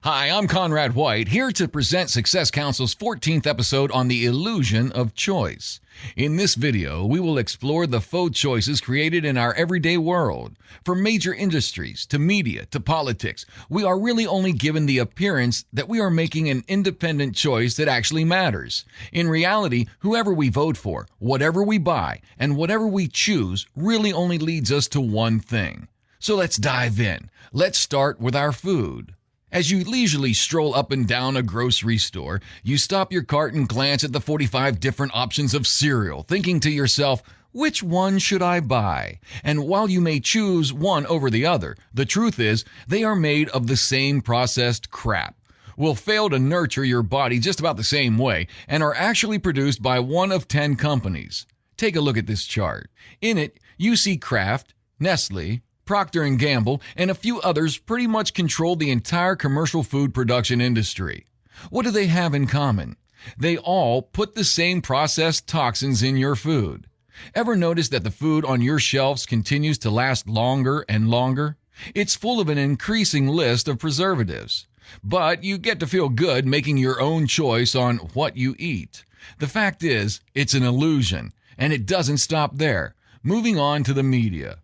Hi, I'm Conrad White, here to present Success Council's 14th episode on the illusion of choice. In this video, we will explore the faux choices created in our everyday world. From major industries to media to politics, we are really only given the appearance that we are making an independent choice that actually matters. In reality, whoever we vote for, whatever we buy, and whatever we choose really only leads us to one thing. So let's dive in. Let's start with our food. As you leisurely stroll up and down a grocery store, you stop your cart and glance at the 45 different options of cereal, thinking to yourself, which one should I buy? And while you may choose one over the other, the truth is they are made of the same processed crap, will fail to nurture your body just about the same way, and are actually produced by one of 10 companies. Take a look at this chart. In it, you see Kraft, Nestle, Procter & Gamble, and a few others pretty much control the entire commercial food production industry. What do they have in common? They all put the same processed toxins in your food. Ever notice that the food on your shelves continues to last longer and longer? It's full of an increasing list of preservatives. But you get to feel good making your own choice on what you eat. The fact is, it's an illusion, and it doesn't stop there. Moving on to the media.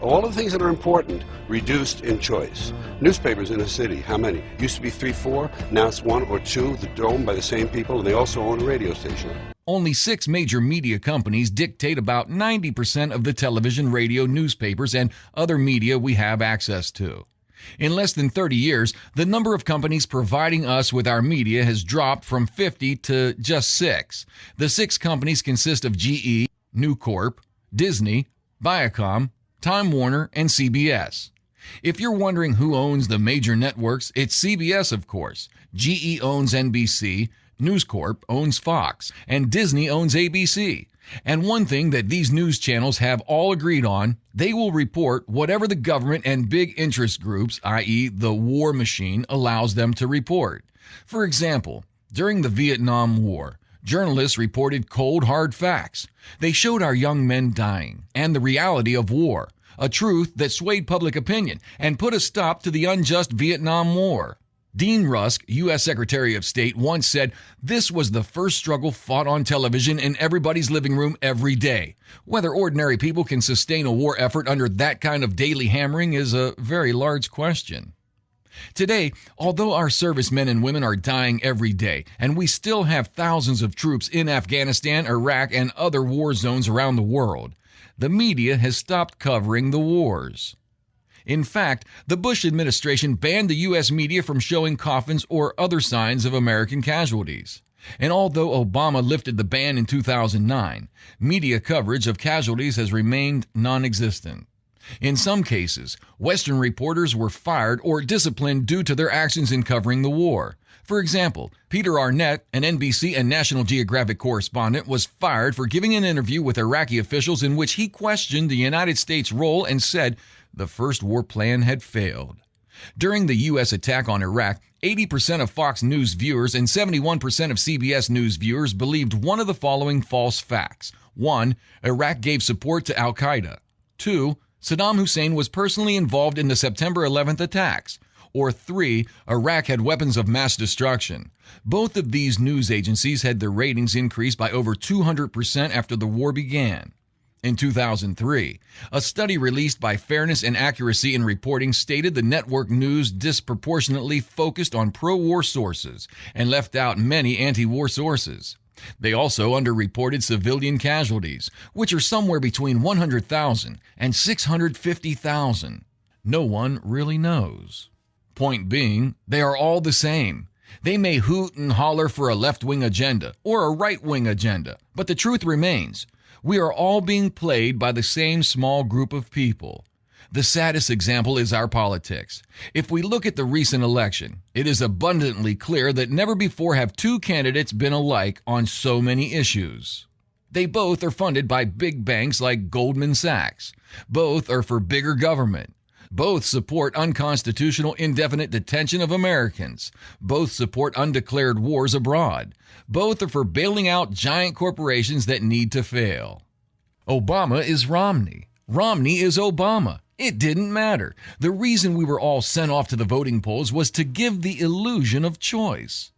All of the things that are important reduced in choice. Newspapers in a city, how many? Used to be 3, 4, now it's 1 or 2 that are owned by the same people, and they also own a radio station. Only 6 major media companies dictate about 90% of the television, radio, newspapers, and other media we have access to. In less than 30 years, the number of companies providing us with our media has dropped from 50 to just 6. The 6 companies consist of GE, News Corp, Disney, Viacom, Time Warner, and CBS. If you're wondering who owns the major networks, it's CBS, of course. GE owns NBC, News Corp owns Fox, and Disney owns ABC. And one thing that these news channels have all agreed on, they will report whatever the government and big interest groups, i.e. the war machine, allows them to report. For example, during the Vietnam War, journalists reported cold, hard facts. They showed our young men dying and the reality of war, a truth that swayed public opinion and put a stop to the unjust Vietnam War. Dean Rusk, U.S. Secretary of State, once said, "This was the first struggle fought on television in everybody's living room every day. Whether ordinary people can sustain a war effort under that kind of daily hammering is a very large question." Today, although our servicemen and women are dying every day, and we still have thousands of troops in Afghanistan, Iraq, and other war zones around the world, the media has stopped covering the wars. In fact, the Bush administration banned the U.S. media from showing coffins or other signs of American casualties. And although Obama lifted the ban in 2009, media coverage of casualties has remained non-existent. In some cases, Western reporters were fired or disciplined due to their actions in covering the war. For example, Peter Arnett, an NBC and National Geographic correspondent, was fired for giving an interview with Iraqi officials in which he questioned the United States' role and said the first war plan had failed. During the U.S. attack on Iraq, 80% of Fox News viewers and 71% of CBS News viewers believed one of the following false facts. 1. Iraq gave support to al-Qaeda. 2. Saddam Hussein was personally involved in the September 11th attacks. Or 3, Iraq had weapons of mass destruction. Both of these news agencies had their ratings increased by over 200% after the war began. In 2003, a study released by Fairness and Accuracy in Reporting stated the network news disproportionately focused on pro-war sources and left out many anti-war sources. They also underreported civilian casualties, which are somewhere between 100,000 and 650,000. No one really knows. Point being, they are all the same. They may hoot and holler for a left-wing agenda or a right-wing agenda, but the truth remains. We are all being played by the same small group of people. The saddest example is our politics. If we look at the recent election, it is abundantly clear that never before have 2 candidates been alike on so many issues. They both are funded by big banks like Goldman Sachs. Both are for bigger government. Both support unconstitutional indefinite detention of Americans. Both support undeclared wars abroad. Both are for bailing out giant corporations that need to fail. Obama is Romney. Romney is Obama. It didn't matter. The reason we were all sent off to the voting polls was to give the illusion of choice.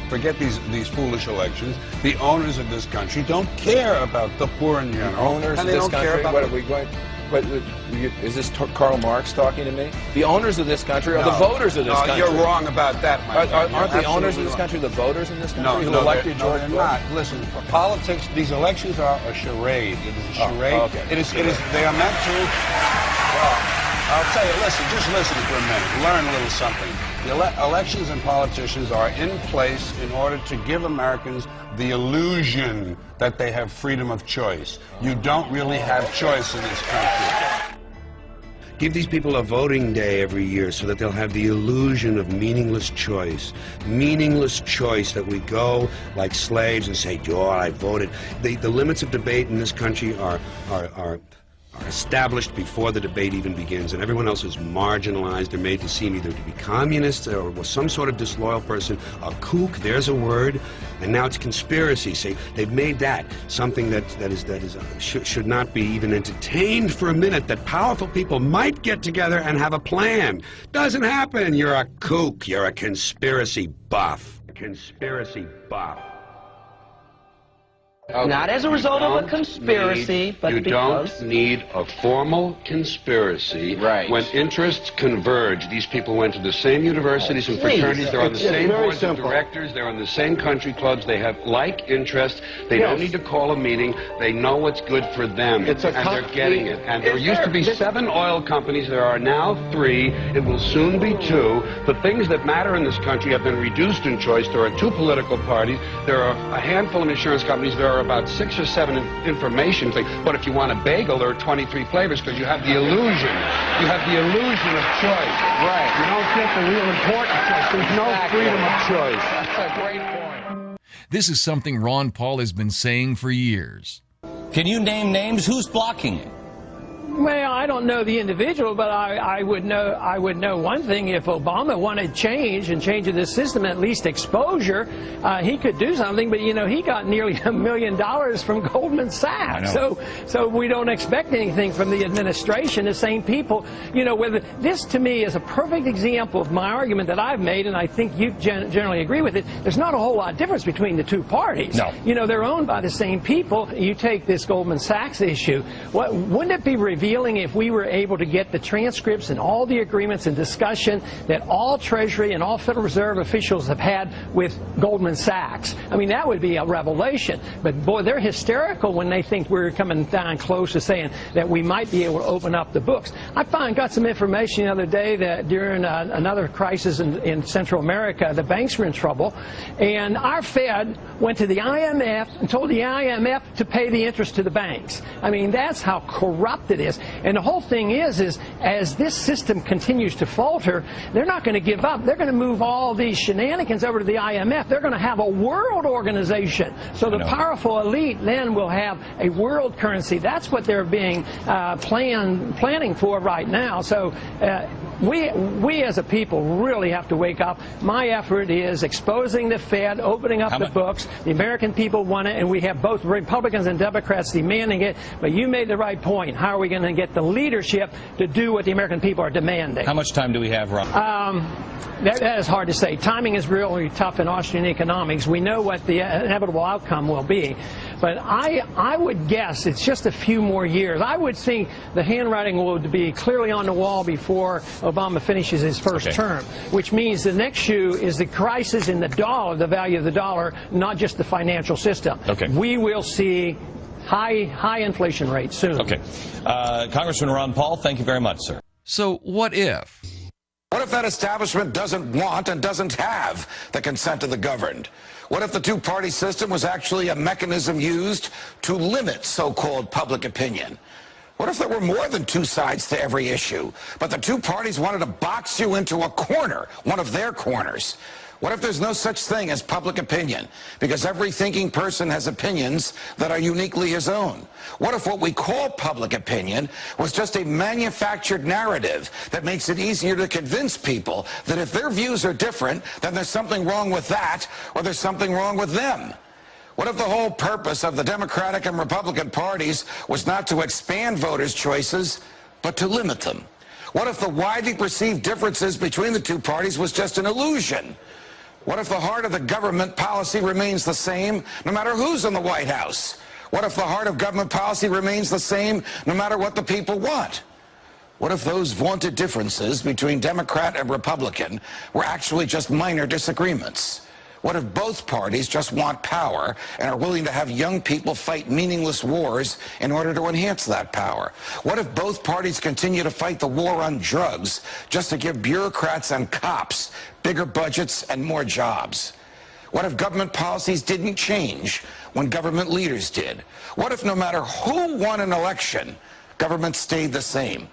Forget these foolish elections. The owners of this country don't care about the poor in general. Owners of this country? What are we going? But is this Karl Marx talking to me? The owners of this country are the voters of this country. You're wrong about that, my friend. Aren't the owners of this country the voters in this country who elected George Bush? No, they're not. Listen, politics, these elections are a charade. It is a charade. Okay. It is, they are meant to, well, I'll tell you, listen, just listen for a minute. Learn a little something. The elections and politicians are in place in order to give Americans the illusion that they have freedom of choice. You don't really have choice in this country. Give these people a voting day every year so that they'll have the illusion of meaningless choice. Meaningless choice that we go like slaves and say, oh, I voted. The limits of debate in this country are established before the debate even begins, and everyone else is marginalized and made to seem either to be communists or some sort of disloyal person. A kook, there's a word, and now it's conspiracy. See, they've made that something that should not be even entertained for a minute, that powerful people might get together and have a plan. Doesn't happen. You're a kook. You're a conspiracy buff. Conspiracy buff. Okay. Not as a result of a conspiracy, but because... You don't need a formal conspiracy. Right. When interests converge, these people went to the same universities and fraternities, they're on the same boards of directors, they're on the same country clubs, they have like interests, they don't need to call a meeting, they know what's good for them, and they're getting it. And there used to be 7 oil companies, there are now 3, it will soon be 2. The things that matter in this country have been reduced in choice. There are 2 political parties, there are a handful of insurance companies, there are about 6 or 7 information things. But if you want a bagel, there are 23 flavors because you have the illusion. You have the illusion of choice. Right. You don't get the real important choice. There's no freedom of choice. That's a great point. This is something Ron Paul has been saying for years. Can you name names? Who's blocking it? Well, I don't know the individual, but I would know one thing. If Obama wanted change and change of the system, at least exposure, he could do something. But you know, he got nearly $1 million from Goldman Sachs. So we don't expect anything from the administration. The same people, you know, whether this to me is a perfect example of my argument that I've made, and I think you generally agree with it. There's not a whole lot of difference between the 2 parties. No. You know, they're owned by the same people. You take this Goldman Sachs issue. Wouldn't it be revealing if we were able to get the transcripts and all the agreements and discussion that all Treasury and all Federal Reserve officials have had with Goldman Sachs? I mean, that would be a revelation. But boy, they're hysterical when they think we're coming down close to saying that we might be able to open up the books. I got some information the other day that during another crisis in Central America, the banks were in trouble, and our Fed went to the IMF and told the IMF to pay the interest to the banks. I mean, that's how corrupt it is. And the whole thing is as this system continues to falter, they're not going to give up. They're going to move all these shenanigans over to the IMF. They're going to have a world organization. So the powerful elite then will have a world currency. That's what they're being planning for right now. So we as a people really have to wake up. My effort is exposing the Fed, opening up the books. The American people want it, and we have both Republicans and Democrats demanding it. But you made the right point. How are we going to get the leadership to do what the American people are demanding? How much time do we have, Ron? That is hard to say. Timing is really tough in Austrian economics. We know what the inevitable outcome will be. But I would guess it's just a few more years. I would think the handwriting will be clearly on the wall before Obama finishes his first term, which means the next shoe is the crisis in the dollar, the value of the dollar, not just the financial system. We will see high inflation rates soon. Congressman Ron Paul, thank you very much, sir. So what if? What if that establishment doesn't want and doesn't have the consent of the governed? What if the 2-party system was actually a mechanism used to limit so-called public opinion? What if there were more than 2 sides to every issue, but the 2 parties wanted to box you into a corner, one of their corners? What if there's no such thing as public opinion, because every thinking person has opinions that are uniquely his own? What if what we call public opinion was just a manufactured narrative that makes it easier to convince people that if their views are different, then there's something wrong with that, or there's something wrong with them? What if the whole purpose of the Democratic and Republican parties was not to expand voters' choices, but to limit them? What if the widely perceived differences between the two parties was just an illusion? What if the heart of the government policy remains the same no matter who's in the White House? What if the heart of government policy remains the same no matter what the people want? What if those vaunted differences between Democrat and Republican were actually just minor disagreements? What if both parties just want power and are willing to have young people fight meaningless wars in order to enhance that power? What if both parties continue to fight the war on drugs just to give bureaucrats and cops bigger budgets and more jobs? What if government policies didn't change when government leaders did? What if no matter who won an election, government stayed the same?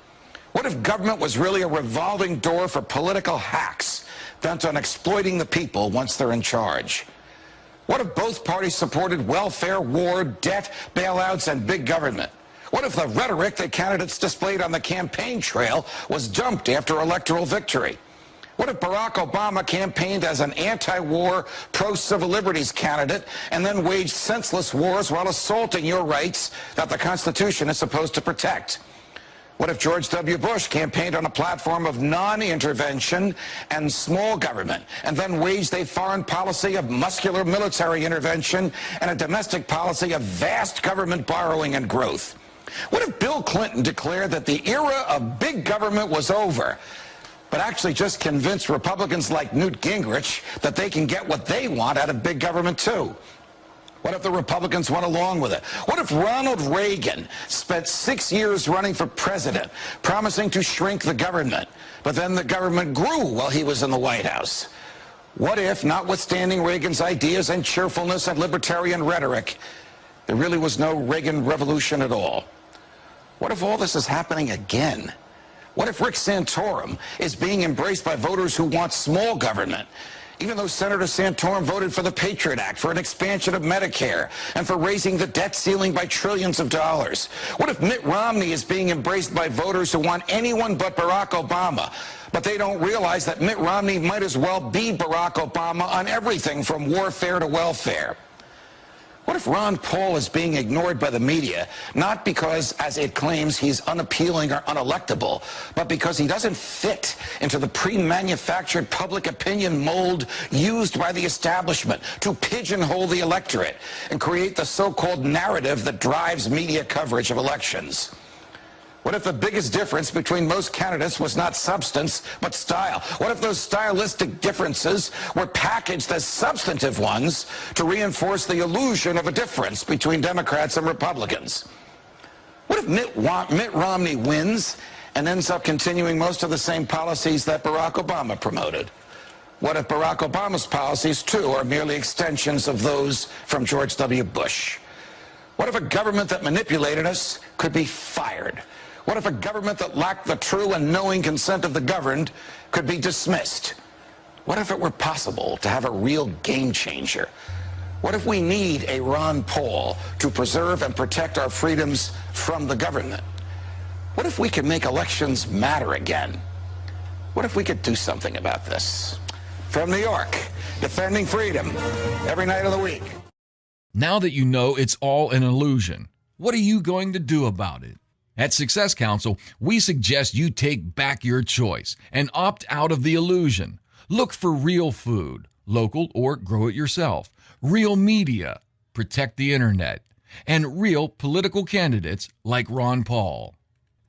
What if government was really a revolving door for political hacks bent on exploiting the people once they're in charge? What if both parties supported welfare, war, debt, bailouts, and big government? What if the rhetoric that candidates displayed on the campaign trail was dumped after electoral victory? What if Barack Obama campaigned as an anti-war, pro-civil liberties candidate and then waged senseless wars while assaulting your rights that the Constitution is supposed to protect? What if George W. Bush campaigned on a platform of non-intervention and small government and then waged a foreign policy of muscular military intervention and a domestic policy of vast government borrowing and growth? What if Bill Clinton declared that the era of big government was over, but actually just convinced Republicans like Newt Gingrich that they can get what they want out of big government too? What if the Republicans went along with it? What if Ronald Reagan spent 6 years running for president, promising to shrink the government, but then the government grew while he was in the White House? What if, notwithstanding Reagan's ideas and cheerfulness and libertarian rhetoric, there really was no Reagan revolution at all? What if all this is happening again? What if Rick Santorum is being embraced by voters who want small government, even though Senator Santorum voted for the Patriot Act, for an expansion of Medicare, and for raising the debt ceiling by trillions of dollars? What if Mitt Romney is being embraced by voters who want anyone but Barack Obama, but they don't realize that Mitt Romney might as well be Barack Obama on everything from warfare to welfare? What if Ron Paul is being ignored by the media, not because, as it claims, he's unappealing or unelectable, but because he doesn't fit into the pre-manufactured public opinion mold used by the establishment to pigeonhole the electorate and create the so-called narrative that drives media coverage of elections? What if the biggest difference between most candidates was not substance, but style? What if those stylistic differences were packaged as substantive ones to reinforce the illusion of a difference between Democrats and Republicans? What if Mitt Romney wins and ends up continuing most of the same policies that Barack Obama promoted? What if Barack Obama's policies, too, are merely extensions of those from George W. Bush? What if a government that manipulated us could be fired? What if a government that lacked the true and knowing consent of the governed could be dismissed? What if it were possible to have a real game changer? What if we need a Ron Paul to preserve and protect our freedoms from the government? What if we could make elections matter again? What if we could do something about this? From New York, defending freedom every night of the week. Now that you know it's all an illusion, what are you going to do about it? At Success Council, we suggest you take back your choice and opt out of the illusion. Look for real food, local or grow it yourself, real media, protect the internet, and real political candidates like Ron Paul.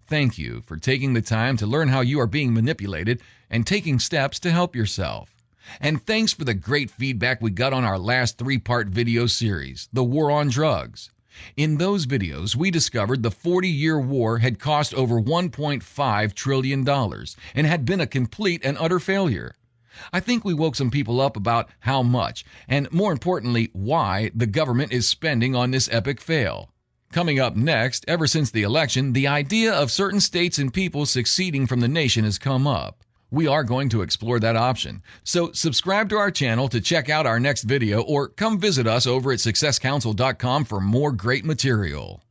Thank you for taking the time to learn how you are being manipulated and taking steps to help yourself. And thanks for the great feedback we got on our last 3-part video series, The War on Drugs. In those videos, we discovered the 40-year war had cost over $1.5 trillion and had been a complete and utter failure. I think we woke some people up about how much, and more importantly, why the government is spending on this epic fail. Coming up next, ever since the election, the idea of certain states and people seceding from the nation has come up. We are going to explore that option. So subscribe to our channel to check out our next video or come visit us over at successcouncil.com for more great material.